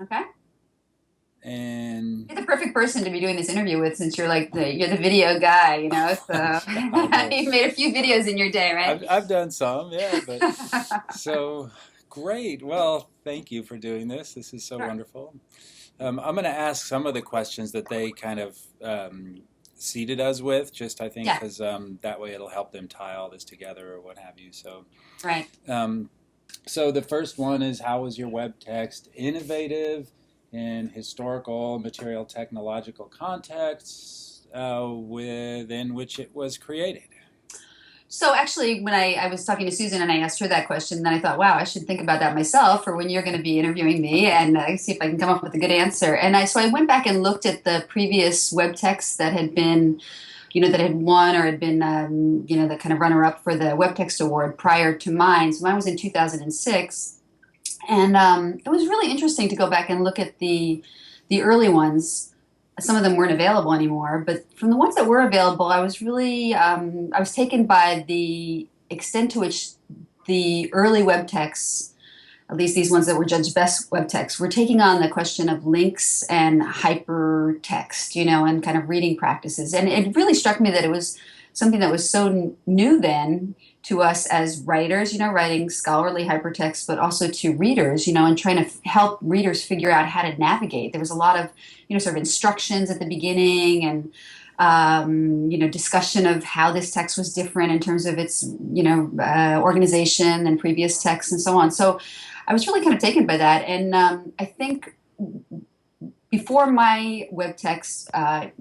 Okay. And You're the perfect person to be doing this interview with since you're the video guy, so I know you've made a few videos in your day, right? I've done some, yeah, but so great. Well, thank you for doing this. This is so Sure. wonderful. I'm going to ask some of the questions that they kind of seeded us with, just I think Yeah, because that way it'll help them tie all this together or what have you. right. Um, so the first one is, how was your web text innovative in historical, material, technological contexts within which it was created? So actually, when I was talking to Susan and I asked her that question, then I thought, wow, I should think about that myself for when you're going to be interviewing me and see if I can come up with a good answer. So I went back and looked at the previous web texts that had been, that had won or had been, the kind of runner-up for the Web Text Award prior to mine. So mine was in 2006, and it was really interesting to go back and look at the early ones. Some of them weren't available anymore, but from the ones that were available, I was taken by the extent to which the early web texts, at least these ones that were judged best web texts, were taking on the question of links and hypertext, and kind of reading practices. And it really struck me that it was something that was so new then to us as writers, writing scholarly hypertext, but also to readers, and trying to help readers figure out how to navigate. There was a lot of, sort of instructions at the beginning and discussion of how this text was different in terms of its, organization than previous texts and so on. So I was really kind of taken by that. And I think before my web text, the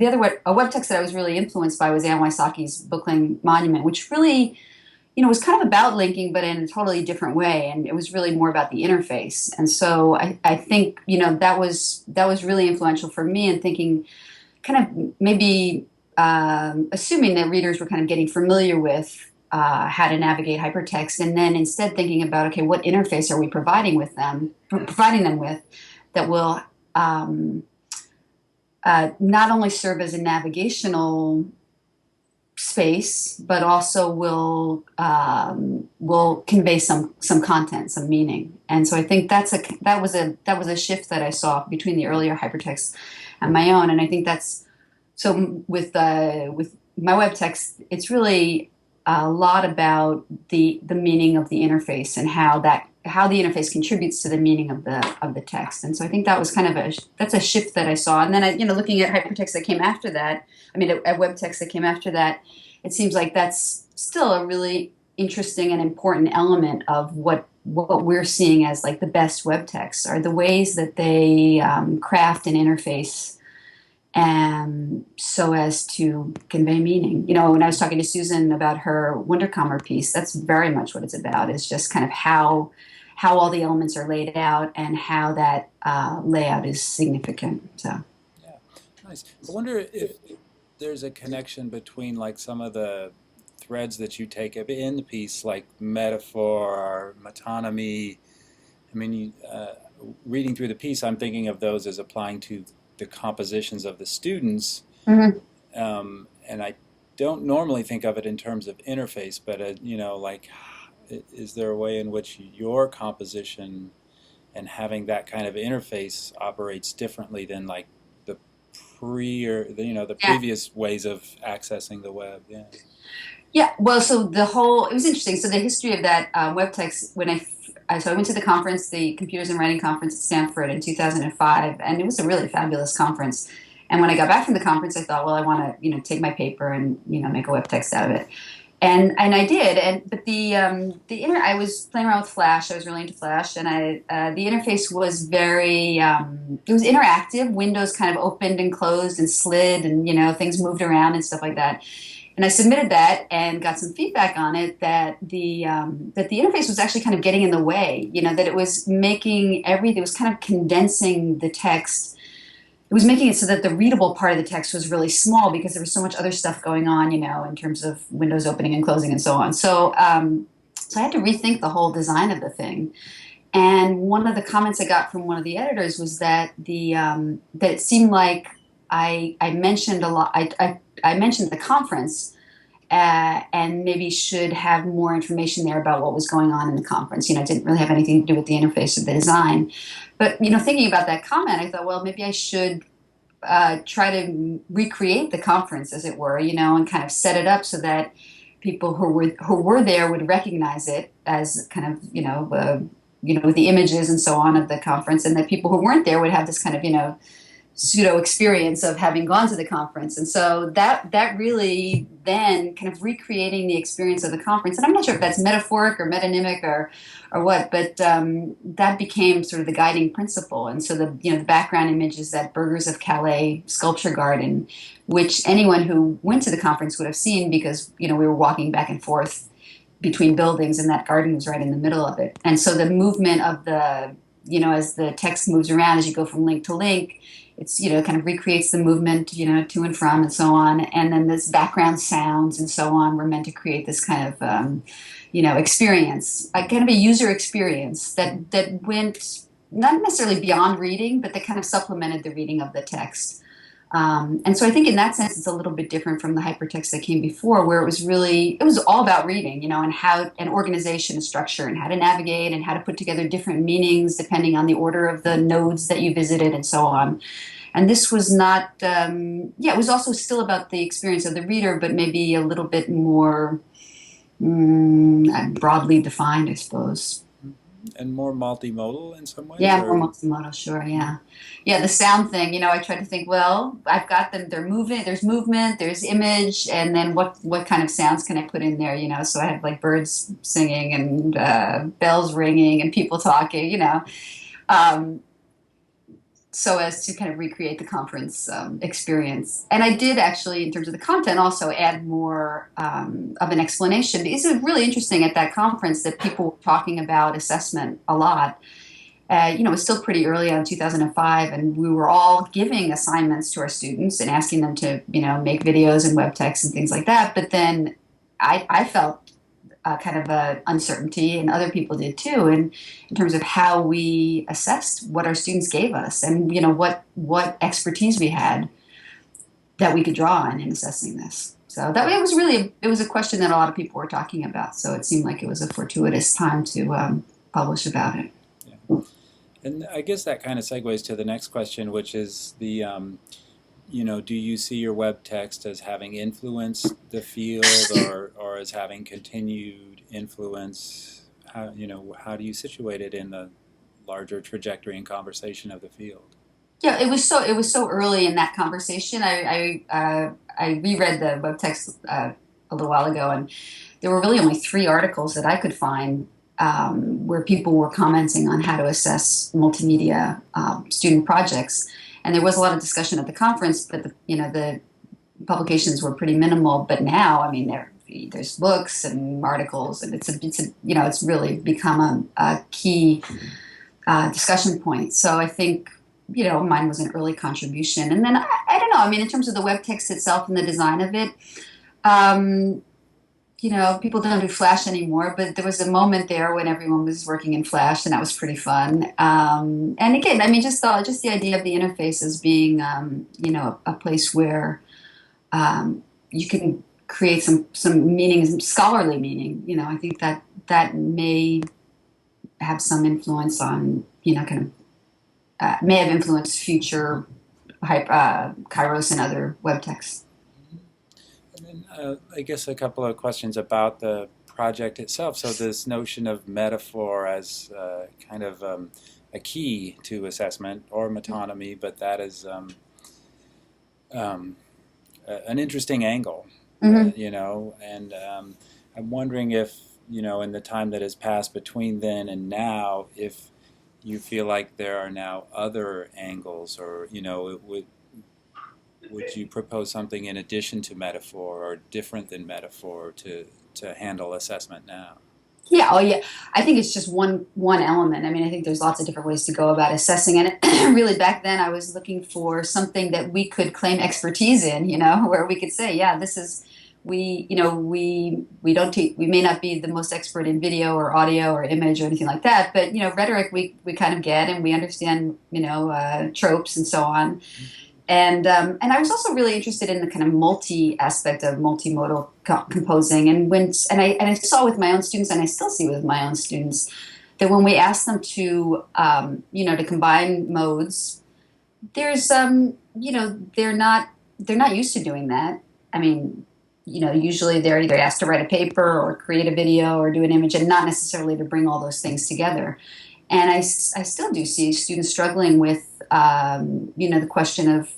other a web text that I was really influenced by was Anne Wysocki's Bookling Monument, which really, was kind of about linking, but in a totally different way. And it was really more about the interface. And so I think, that was really influential for me in thinking, kind of maybe assuming that readers were kind of getting familiar with how to navigate hypertext, and then instead thinking about, okay, what interface are we providing them with that will um, not only serve as a navigational space, but also will convey some content, some meaning. And so I think that was a shift that I saw between the earlier hypertext and my own. And I think that's so with my web text, it's really a lot about the meaning of the interface and how the interface contributes to the meaning of the text. And so I think that was kind of that's a shift that I saw. And then looking at hypertext that came after that, at web text that came after that, it seems like that's still a really interesting and important element of what we're seeing as like the best web texts are the ways that they craft an interface so as to convey meaning. When I was talking to Susan about her Wunderkammer piece, that's very much what it's about. It's just kind of how all the elements are laid out and how that layout is significant. So Yeah, nice. I wonder if there's a connection between like some of the threads that you take up in the piece, like metaphor or metonymy. I mean, reading through the piece, I'm thinking of those as applying to the compositions of the students, mhm. and I don't normally think of it in terms of interface, but like, is there a way in which your composition and having that kind of interface operates differently than like the the Yeah. previous ways of accessing the web? Yeah. Yeah, well, so it was interesting. So the history of that web text, so I went to the conference, the Computers and Writing Conference at Stanford in 2005, and it was a really fabulous conference. And when I got back from the conference, I thought, well, I want to, take my paper and, make a web text out of it. And I did. But I was playing around with Flash. I was really into Flash, and the interface was it was interactive. Windows kind of opened and closed and slid, and things moved around and stuff like that. And I submitted that and got some feedback on it that the interface was actually kind of getting in the way. That it was making everything. It was kind of condensing the text. It was making it so that the readable part of the text was really small because there was so much other stuff going on, in terms of windows opening and closing and so on. So I had to rethink the whole design of the thing. And one of the comments I got from one of the editors was that it seemed like I mentioned a lot. I mentioned the conference and maybe should have more information there about what was going on in the conference. It didn't really have anything to do with the interface or the design. But, thinking about that comment, I thought, well, maybe I should try to recreate the conference, as it were, and kind of set it up so that people who were there would recognize it as kind of, with the images and so on of the conference, and that people who weren't there would have this kind of, pseudo experience of having gone to the conference. And so that really then kind of recreating the experience of the conference. And I'm not sure if that's metaphoric or metonymic or what, but that became sort of the guiding principle. And so the background image is that Burghers of Calais sculpture garden, which anyone who went to the conference would have seen, because we were walking back and forth between buildings, and that garden was right in the middle of it. And so the movement of the, as the text moves around, as you go from link to link, it's, kind of recreates the movement, to and from and so on. And then this background sounds and so on were meant to create this kind of, experience, kind of a user experience that went not necessarily beyond reading, but that kind of supplemented the reading of the text. And so I think in that sense, it's a little bit different from the hypertext that came before, where it was all about reading, and how an organization is structure and how to navigate and how to put together different meanings depending on the order of the nodes that you visited and so on. And this was not, it was also still about the experience of the reader, but maybe a little bit more broadly defined, I suppose. And more multimodal in some ways? Yeah, or? more multimodal, sure, yeah. Yeah, the sound thing, I tried to think, well, I've got them, they're moving, there's movement, there's image, and then what kind of sounds can I put in there, So I have like birds singing and bells ringing and people talking, um, so as to kind of recreate the conference experience. And I did actually, in terms of the content, also add more of an explanation, because it was really interesting at that conference that people were talking about assessment a lot. It was still pretty early on, 2005, and we were all giving assignments to our students and asking them to, make videos and web text and things like that. But then I felt kind of uncertainty, and other people did too, and in terms of how we assessed what our students gave us, and what expertise we had that we could draw on in assessing this. So that way, it was a question that a lot of people were talking about. So it seemed like it was a fortuitous time to publish about it. Yeah. And I guess that kind of segues to the next question, which is the do you see your web text as having influenced the field, or as having continued influence? How do you situate it in the larger trajectory and conversation of the field? Yeah, it was so early in that conversation. I reread the web text a little while ago, and there were really only 3 articles that I could find where people were commenting on how to assess multimedia student projects. And there was a lot of discussion at the conference, but the publications were pretty minimal. But now, I mean, there's books and articles, and it's really become a key discussion point. So I think mine was an early contribution. And then I don't know. I mean, in terms of the web text itself and the design of it, people don't do Flash anymore, but there was a moment there when everyone was working in Flash, and that was pretty fun. And again, I mean, just the idea of the interface as being, a place where you can create some meaning, some scholarly meaning. I think that may have some influence on, may have influenced future Kairos and other web texts. And then I guess a couple of questions about the project itself. So this notion of metaphor as kind of a key to assessment or metonymy, but that is an interesting angle, and I'm wondering if, in the time that has passed between then and now, if you feel like there are now other angles, or, would you propose something in addition to metaphor or different than metaphor to handle assessment now? Yeah, oh yeah. I think it's just one element. I mean, I think there's lots of different ways to go about assessing, and really back then I was looking for something that we could claim expertise in, where we could say, yeah, this is we may not be the most expert in video or audio or image or anything like that, but rhetoric we kind of get, and we understand tropes and so on. And I was also really interested in the kind of multi aspect of multimodal composing. And I saw with my own students, and I still see with my own students, that when we ask them to to combine modes, there's they're not used to doing that. I mean, usually they're either asked to write a paper or create a video or do an image, and not necessarily to bring all those things together. And I still do see students struggling with the question of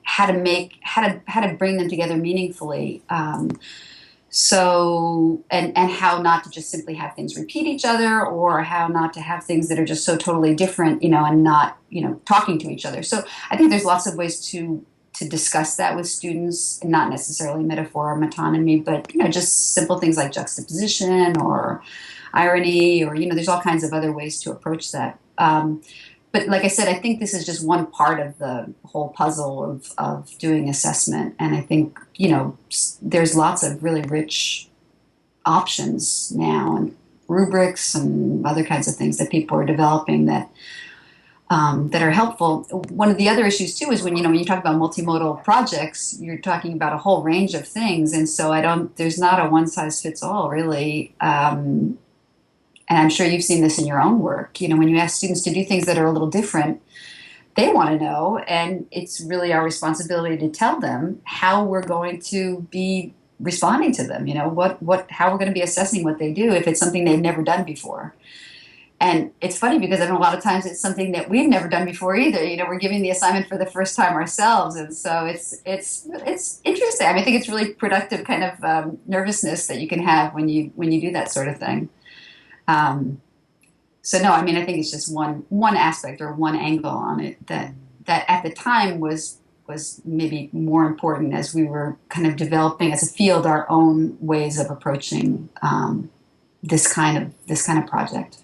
how to bring them together meaningfully. And how not to just simply have things repeat each other, or how not to have things that are just so totally different, and not talking to each other. So I think there's lots of ways to discuss that with students, not necessarily metaphor or metonymy, but just simple things like juxtaposition or irony, or there's all kinds of other ways to approach that. But like I said, I think this is just one part of the whole puzzle of doing assessment. And I think, there's lots of really rich options now, and rubrics and other kinds of things that people are developing that are helpful. One of the other issues too is when you talk about multimodal projects, you're talking about a whole range of things. And so there's not a one size fits all really. And I'm sure you've seen this in your own work. When you ask students to do things that are a little different, they want to know, and it's really our responsibility to tell them how we're going to be responding to them. How we're going to be assessing what they do if it's something they've never done before. And it's funny because I know a lot of times it's something that we've never done before either. We're giving the assignment for the first time ourselves, and so it's interesting. I mean, I think it's really productive kind of nervousness that you can have when you do that sort of thing. Um, so no, I mean, I think it's just one aspect or one angle on it that at the time was maybe more important as we were kind of developing as a field our own ways of approaching this kind of project.